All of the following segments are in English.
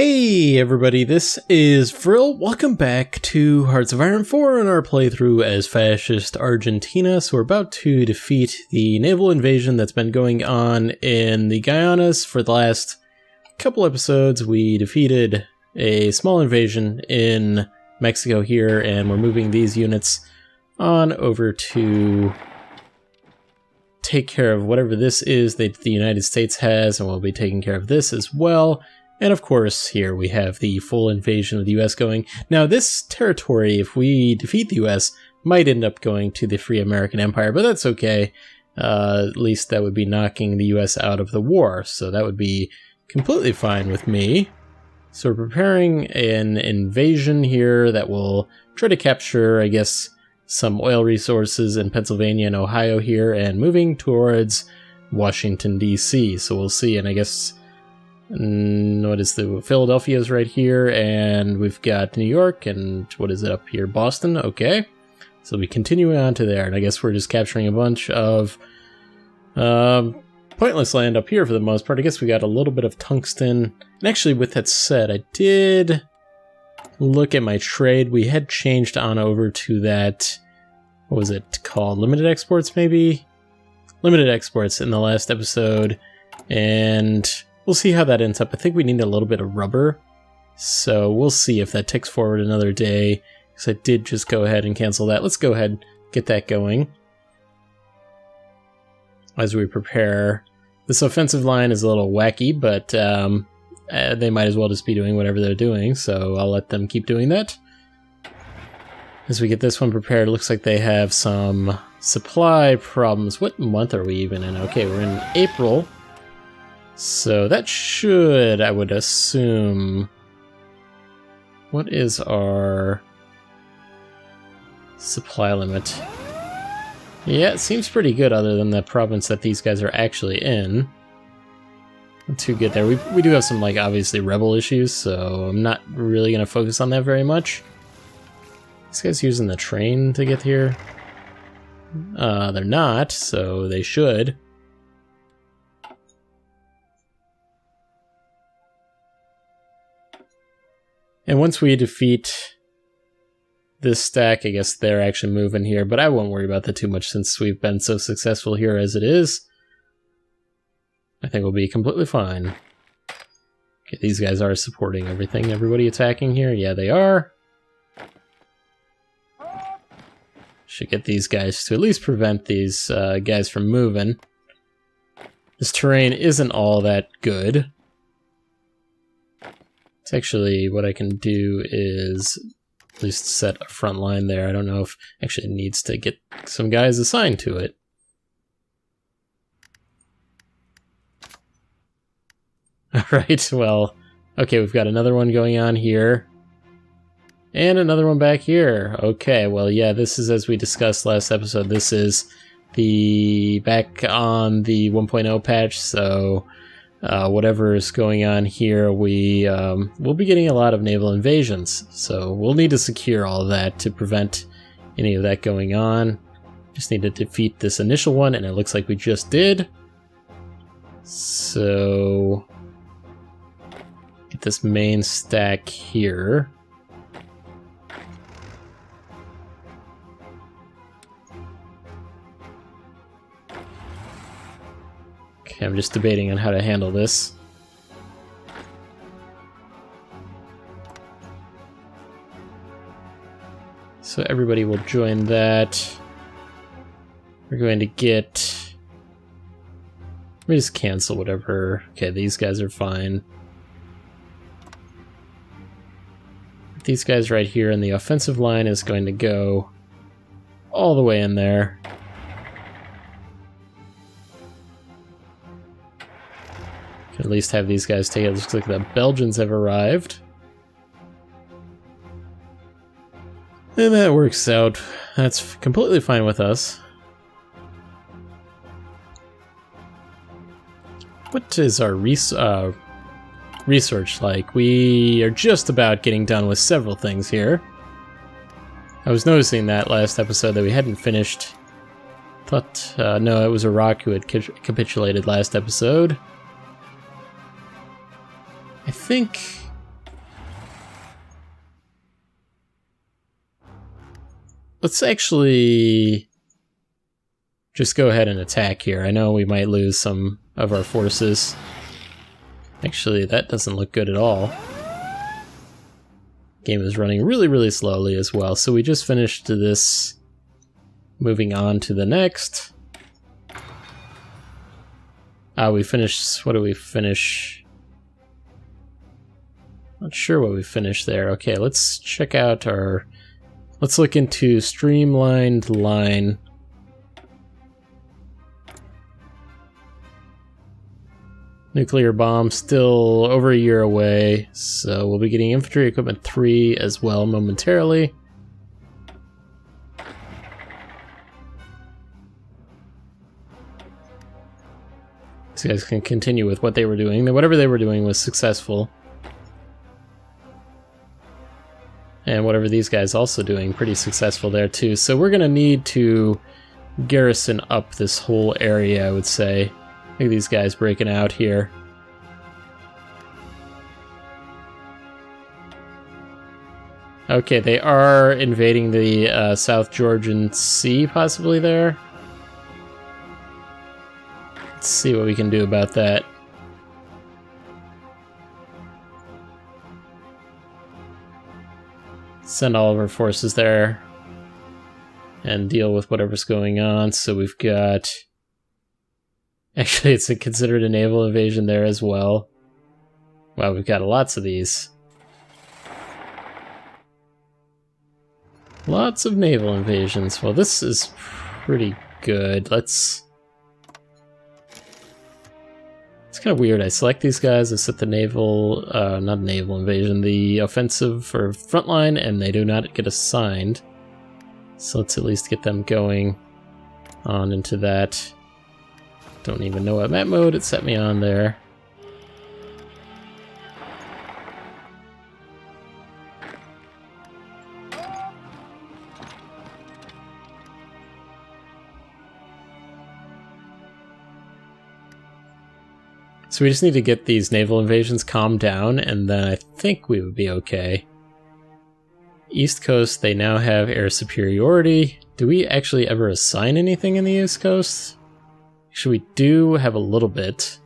Hey everybody, this is Frill. Welcome back to Hearts of Iron 4 and our playthrough as Fascist Argentina. So we're about to defeat the naval invasion that's been going on in the Guyanas for the last couple episodes. We defeated a small invasion in Mexico here, and we're moving these units on over to take care of whatever this is that the United States has, and we'll be taking care of this as well. And of course, here we have the full invasion of the US going. Now, this territory, if we defeat the US, might end up going to the Free American Empire, but that's okay. At least that would be knocking the US out of the war, so that would be completely fine with me. So we're preparing an invasion here that will try to capture, I guess, some oil resources in Pennsylvania and Ohio here, and moving towards Washington, D.C. So we'll see, and I guess... what is the Philadelphia's right here, and we've got New York, and what is it up here? Boston. Okay, so we continue on to there, and I guess we're just capturing a bunch of pointless land up here for the most part. I guess we got a little bit of tungsten. And actually, with that said, I did look at my trade. We had changed on over to that, what was it called? Limited exports, maybe? Limited exports in the last episode, and we'll see how that ends up. I think we need a little bit of rubber, so we'll see if that ticks forward another day, because I did just go ahead and cancel that. Let's go ahead and get that going as we prepare. This offensive line is a little wacky, but they might as well just be doing whatever they're doing, so I'll let them keep doing that. As we get this one prepared, it looks like they have some supply problems. What month are we even in? Okay, we're in April. So that should, I would assume... What is our supply limit? Yeah, it seems pretty good other than the province that these guys are actually in. Not too good there. We do have some, like, obviously rebel issues, so I'm not really going to focus on that very much. These guys using the train to get here? They're not, so they should. And once we defeat this stack, I guess they're actually moving here, but I won't worry about that too much since we've been so successful here as it is. I think we'll be completely fine. Okay, these guys are supporting everything. Everybody attacking here? Yeah, they are. Should get these guys to at least prevent these guys from moving. This terrain isn't all that good. It's actually, what I can do is at least set a front line there. I don't know if actually it needs to get some guys assigned to it. Alright, well, okay, we've got another one going on here. And another one back here. Okay, well, yeah, this is, as we discussed last episode, this is the back on the 1.0 patch, so... whatever is going on here, we'll be getting a lot of naval invasions, so we'll need to secure all of that to prevent any of that going on. Just need to defeat this initial one, and it looks like we just did. So, get this main stack here. I'm just debating on how to handle this. So everybody will join that. We're going to get... Let me just cancel whatever. Okay, these guys are fine. These guys right here in the offensive line is going to go all the way in there. At least have these guys take it. Looks like the Belgians have arrived. And that works out. That's completely fine with us. What is our research like? We are just about getting done with several things here. I was noticing that last episode that we hadn't finished. Thought, no, it was Iraq who had capitulated last episode. I think let's actually just go ahead and attack here. I know we might lose some of our forces. Actually, that doesn't look good at all. Game is running really, really slowly as well. So we just finished this. Moving on to the next. We finished, what do we finish? Not sure what we finished there. Okay, let's check out our, let's look into streamlined line. Nuclear bomb still over a year away, so we'll be getting infantry equipment 3 as well momentarily. These guys can continue with what they were doing. Whatever they were doing was successful. And whatever these guys also doing, pretty successful there too. So we're going to need to garrison up this whole area, I would say. Look at these guys breaking out here. Okay, they are invading the South Georgian Sea, possibly there. Let's see what we can do about that. Send all of our forces there and deal with whatever's going on. So we've got... Actually, it's considered a naval invasion there as well. Wow, we've got lots of these. Lots of naval invasions. Well, this is pretty good. Let's... It's kind of weird. I select these guys, I set the naval, not naval invasion, the offensive or front line, and they do not get assigned. So let's at least get them going on into that. Don't even know what map mode it set me on there. So we just need to get these naval invasions calmed down, and then I think we would be okay. East Coast, they now have air superiority. Do we actually ever assign anything in the East Coast? Actually, we do have a little bit.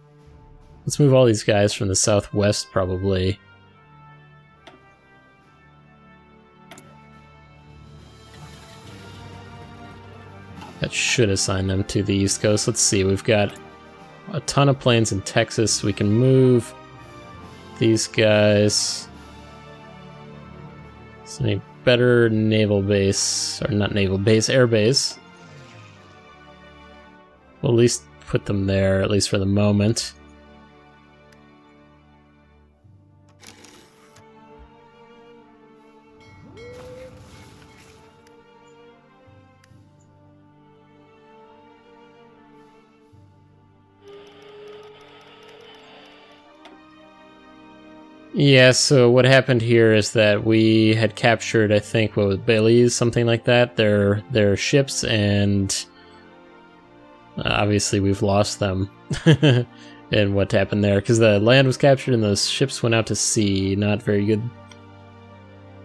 Let's move all these guys from the southwest, probably. That should assign them to the East Coast. Let's see, we've got a ton of planes in Texas. We can move these guys. Is there any better naval base, or not naval base, air base? We'll at least put them there, at least for the moment. Yeah, so what happened here is that we had captured, I think, what was Belize, something like that, their ships, and obviously we've lost them. And what happened there, because the land was captured and those ships went out to sea. Not very good.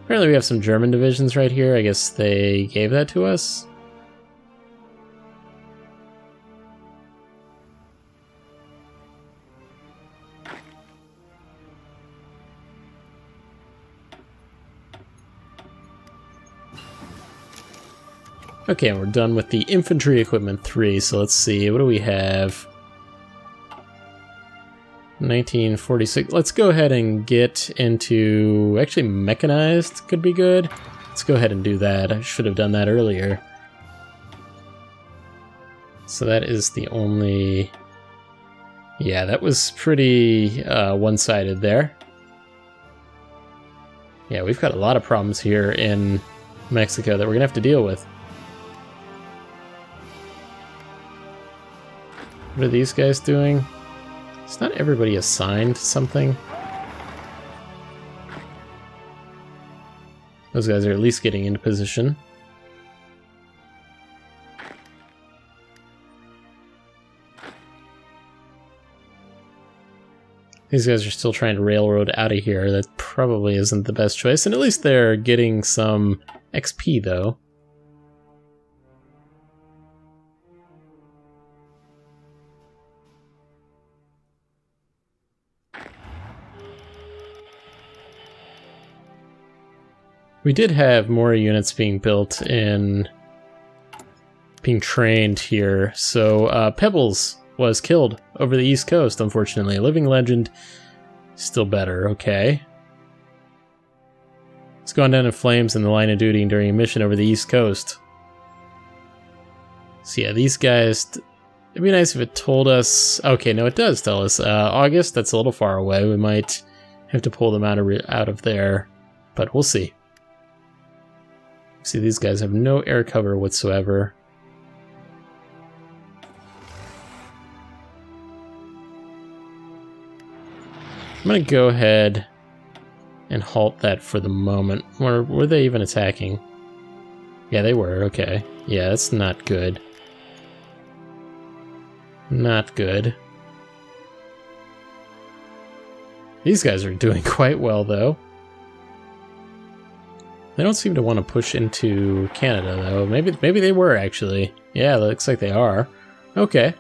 Apparently we have some German divisions right here. I guess they gave that to us. Okay, and we're done with the infantry equipment 3, so let's see, what do we have? 1946. Let's go ahead and get into... Actually, mechanized could be good. Let's go ahead and do that. I should have done that earlier. So that is the only... Yeah, that was pretty one-sided there. Yeah, we've got a lot of problems here in Mexico that we're going to have to deal with. What are these guys doing? It's not everybody assigned something. Those guys are at least getting into position. These guys are still trying to railroad out of here. That probably isn't the best choice, and at least they're getting some XP, though. We did have more units being built in, being trained here. So Pebbles was killed over the East Coast, unfortunately. A living legend, still better, okay. It's gone down in flames in the line of duty during a mission over the East Coast. So yeah, these guys, it'd be nice if it told us, okay, no, it does tell us. August, that's a little far away. We might have to pull them out of there, but we'll see. See, these guys have no air cover whatsoever. I'm gonna go ahead and halt that for the moment. Were they even attacking? Yeah, they were, okay. Yeah, that's not good. Not good. These guys are doing quite well, though. They don't seem to want to push into Canada, though. Maybe they were, actually. Yeah, it looks like they are. Okay.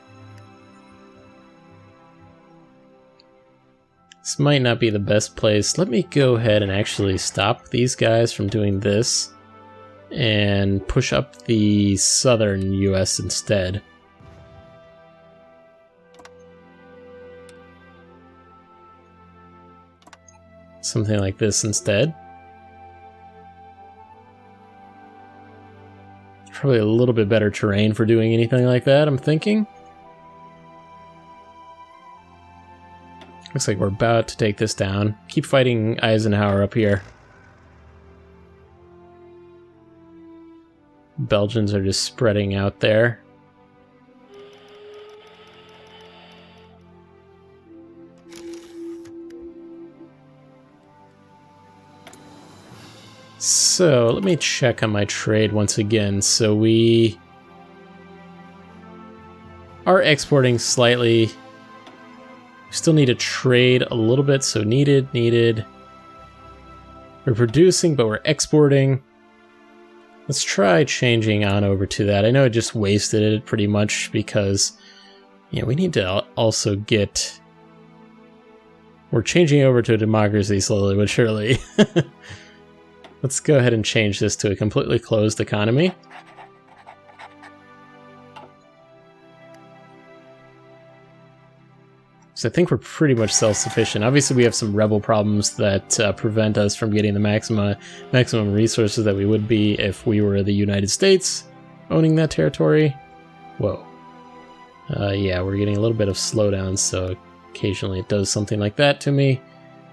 This might not be the best place. Let me go ahead and actually stop these guys from doing this and push up the southern US instead. Something like this instead. Probably a little bit better terrain for doing anything like that, I'm thinking. Looks like we're about to take this down. Keep fighting Eisenhower up here. Belgians are just spreading out there. So, let me check on my trade once again. So we are exporting slightly. We still need to trade a little bit, so needed. We're producing, but we're exporting. Let's try changing on over to that. I know I just wasted it pretty much because, you know, we need to also get... We're changing over to a democracy slowly but surely. Let's go ahead and change this to a completely closed economy. So I think we're pretty much self-sufficient. Obviously we have some rebel problems that prevent us from getting the maximum resources that we would be if we were the United States owning that territory. Whoa. Yeah, we're getting a little bit of slowdown, so occasionally it does something like that to me.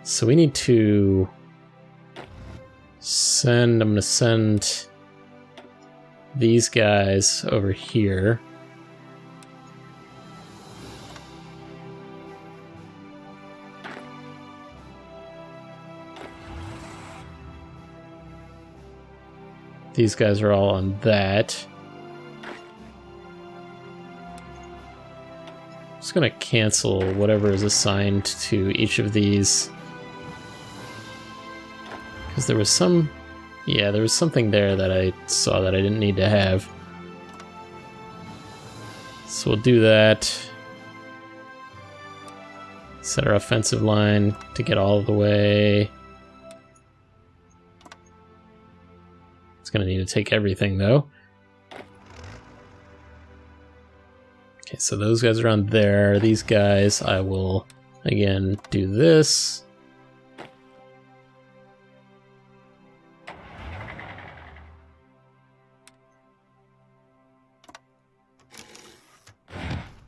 So we need to I'm going to send these guys over here. These guys are all on that. I'm just going to cancel whatever is assigned to each of these. Because there was some... Yeah, there was something there that I saw that I didn't need to have. So we'll do that. Set our offensive line to get all the way. It's going to need to take everything, though. Okay, so those guys are on there. These guys, I will, again, do this.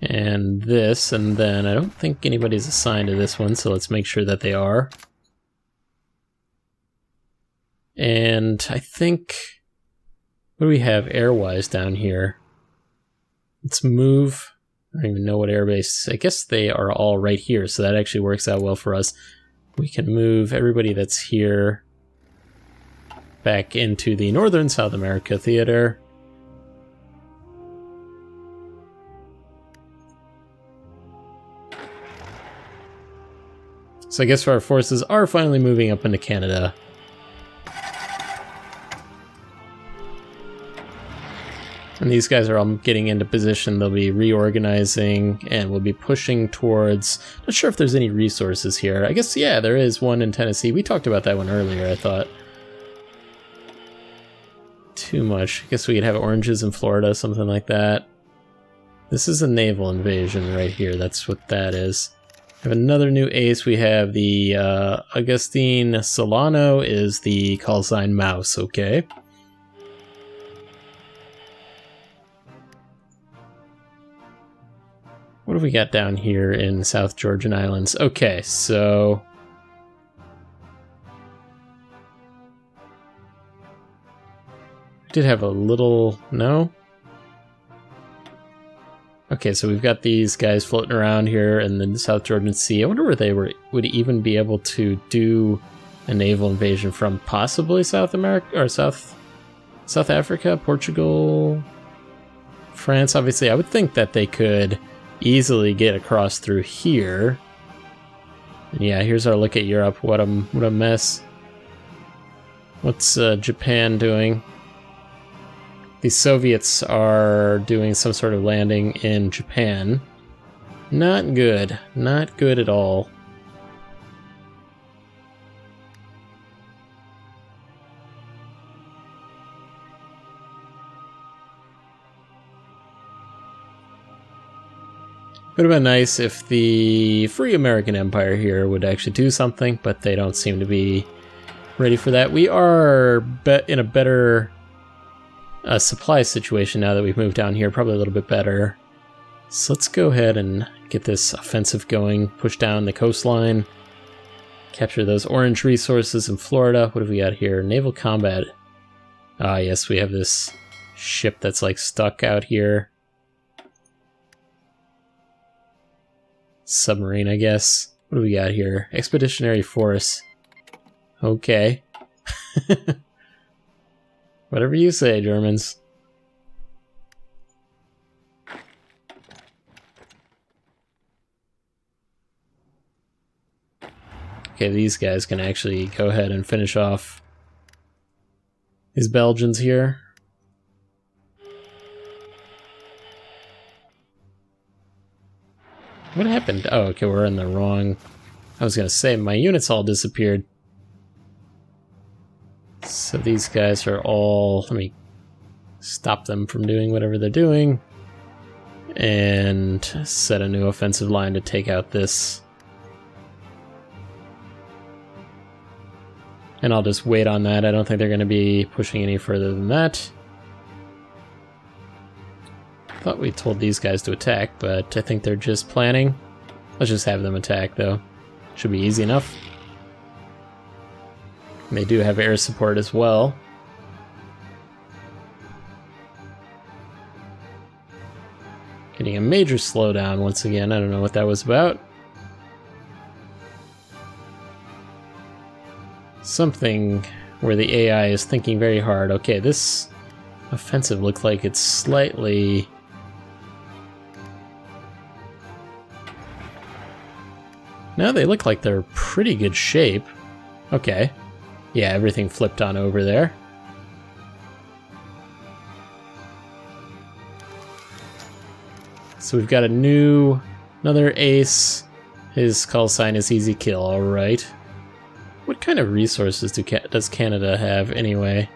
And this, and then I don't think anybody's assigned to this one, so let's make sure that they are. And I think, what do we have air-wise down here? Let's move, I don't even know what airbase, I guess they are all right here, so that actually works out well for us. We can move everybody that's here back into the Northern South America Theater. So I guess our forces are finally moving up into Canada. And these guys are all getting into position. They'll be reorganizing and we'll be pushing towards... Not sure if there's any resources here. I guess, yeah, there is one in Tennessee. We talked about that one earlier, I thought. too much. I guess we could have oranges in Florida, something like that. This is a naval invasion right here. That's what that is. We have another new ace. We have the Augustine Solano is the call sign mouse. Okay. What have we got down here in South Georgian Islands? Okay, so... I did have a little... No? Okay, so we've got these guys floating around here in the South Georgian Sea. I wonder where they would even be able to do a naval invasion from. Possibly South America, or South Africa, Portugal, France. Obviously, I would think that they could easily get across through here. And yeah, here's our look at Europe. What a mess. What's Japan doing? The Soviets are doing some sort of landing in Japan. Not good. Not good at all. Would have been nice if the Free American Empire here would actually do something, but they don't seem to be ready for that. We are in a better supply situation now that we've moved down here, probably a little bit better. So let's go ahead and get this offensive going, push down the coastline, capture those orange resources in Florida. What have we got here? Naval combat. Ah, yes, we have this ship that's like stuck out here. Submarine, I guess. What do we got here? Expeditionary force. Okay. Whatever you say, Germans. Okay, these guys can actually go ahead and finish off these Belgians here. What happened? Oh, okay, we're in the wrong... I was gonna say, my units all disappeared. So these guys are all... Let me stop them from doing whatever they're doing. And set a new offensive line to take out this. And I'll just wait on that. I don't think they're going to be pushing any further than that. Thought we told these guys to attack, but I think they're just planning. Let's just have them attack, though. Should be easy enough. And they do have air support as well. Getting a major slowdown once again. I don't know what that was about. Something where the AI is thinking very hard. Okay, this offensive looks like it's slightly... No, they look like they're pretty good shape. Okay. Yeah, everything flipped on over there. So we've got another ace. His call sign is easy kill, alright. What kind of resources does Canada have anyway?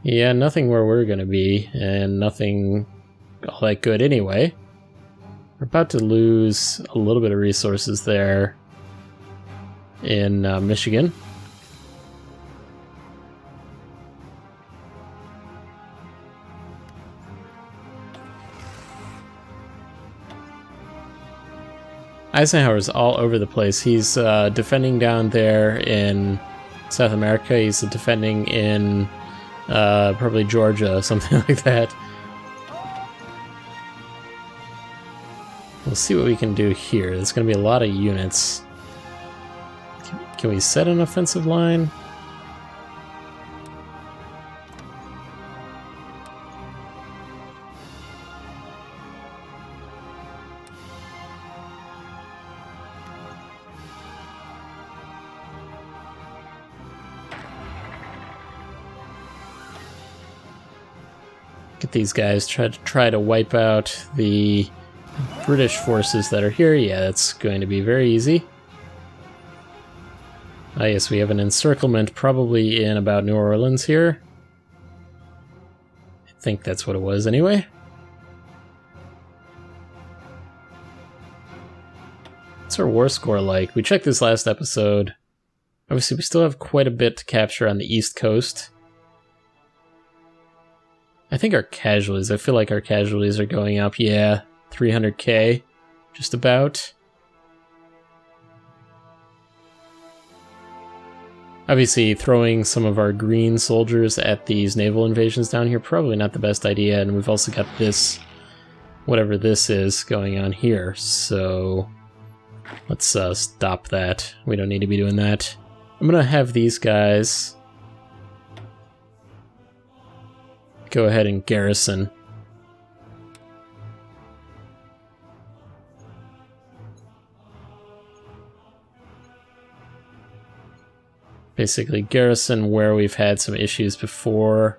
Yeah, nothing where we're gonna be, and nothing all that good anyway. We're about to lose a little bit of resources there in Michigan. Eisenhower's all over the place. He's defending down there in South America. He's defending in probably Georgia, something like that. We'll see what we can do here. There's going to be a lot of units. Can we set an offensive line? Get these guys, try to wipe out the British forces that are here. Yeah, that's going to be very easy. Ah, yes, we have an encirclement probably in about New Orleans here. think that's what it was anyway. What's our war score like? We checked this last episode. Obviously, we still have quite a bit to capture on the East Coast. I think our casualties, I feel like our casualties are going up. Yeah, 300k, just about. Obviously, throwing some of our green soldiers at these naval invasions down here, probably not the best idea, and we've also got this, whatever this is, going on here, so let's stop that. We don't need to be doing that. I'm gonna have these guys go ahead and garrison. Basically garrison where we've had some issues before.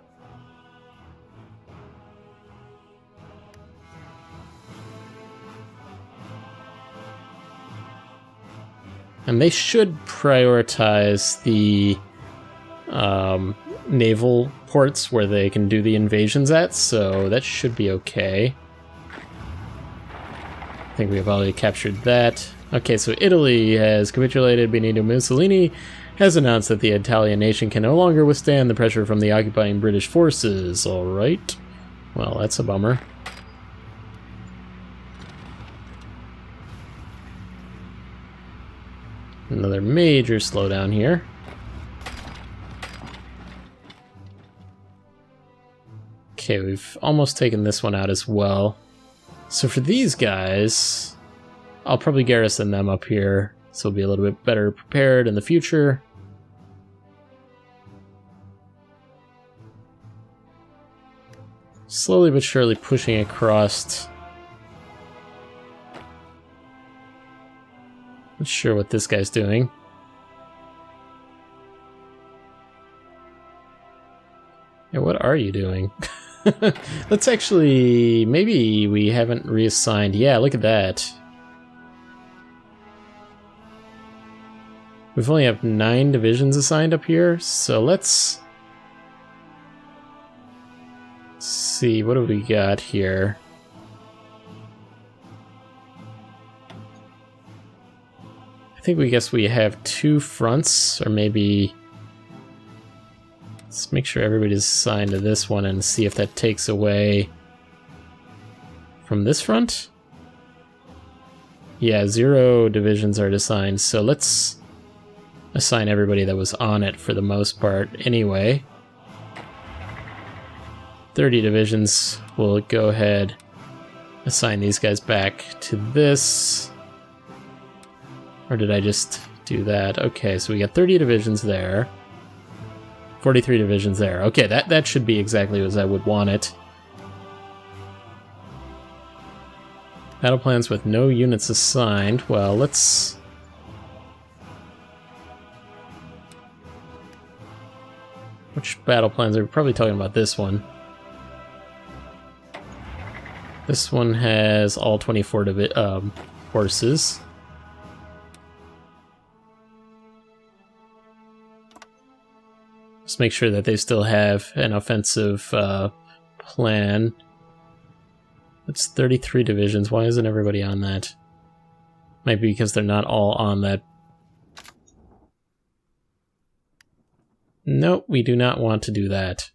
And they should prioritize the naval ports where they can do the invasions at, so that should be okay. I think we've already captured that. Okay, so Italy has capitulated. Benito Mussolini has announced that the Italian nation can no longer withstand the pressure from the occupying British forces. Alright. Well, that's a bummer. Another major slowdown here. Okay, we've almost taken this one out as well. So for these guys, I'll probably garrison them up here, so we'll be a little bit better prepared in the future. Slowly but surely pushing across. Not sure what this guy's doing. Yeah, what are you doing? Let's actually... Maybe we haven't reassigned. Yeah, look at that. We've only have 9 divisions assigned up here, so let's see, what do we got here? I think we guess we have 2 fronts, or maybe... Let's make sure everybody's assigned to this one and see if that takes away from this front. Yeah, 0 divisions are assigned, so let's assign everybody that was on it for the most part anyway. 30 divisions, we'll go ahead, assign these guys back to this. Or did I just do that? Okay, so we got 30 divisions there. 43 divisions there. Okay, that should be exactly as I would want it. Battle plans with no units assigned. Well, let's... Which battle plans are we probably talking about? This one. This one has all 24 horses. Just make sure that they still have an offensive plan. It's 33 divisions. Why isn't everybody on that? Might be because they're not all on that. Nope, we do not want to do that.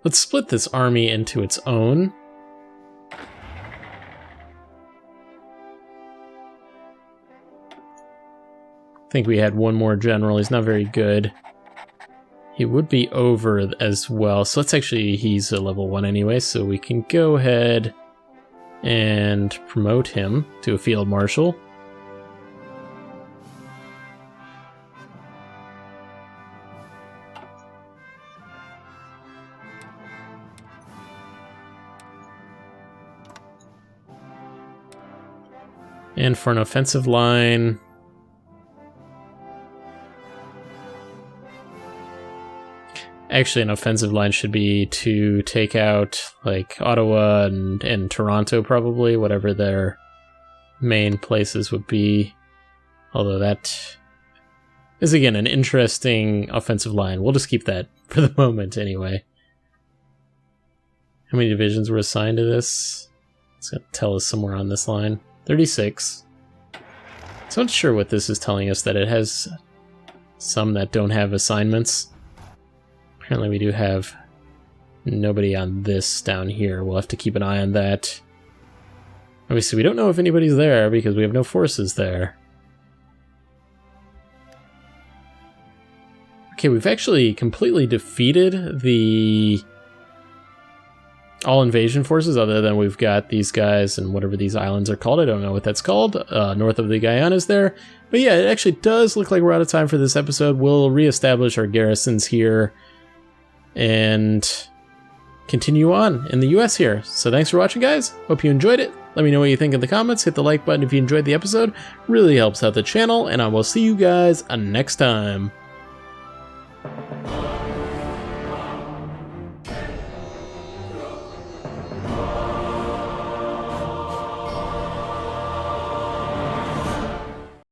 Let's split this army into its own. I think we had one more general. He's not very good. He would be over as well. So let's actually, he's a level 1 anyway, so we can go ahead and promote him to a field marshal. And for an offensive line, actually an offensive line should be to take out like Ottawa and Toronto, probably, whatever their main places would be. Although that is again an interesting offensive line. We'll just keep that for the moment anyway. How many divisions were assigned to this? It's going to tell us somewhere on this line. 36. So I'm not sure what this is telling us, that it has some that don't have assignments. Apparently we do have nobody on this down here. We'll have to keep an eye on that. Obviously we don't know if anybody's there because we have no forces there. Okay, we've actually completely defeated the all invasion forces, other than we've got these guys and whatever these islands are called. I don't know what that's called. North of the Guyanas there. But yeah, it actually does look like we're out of time for this episode. We'll reestablish our garrisons here and continue on in the US here. So thanks for watching, guys. Hope you enjoyed it. Let me know what you think in the comments. Hit the like button if you enjoyed the episode. Really helps out the channel, and I will see you guys next time.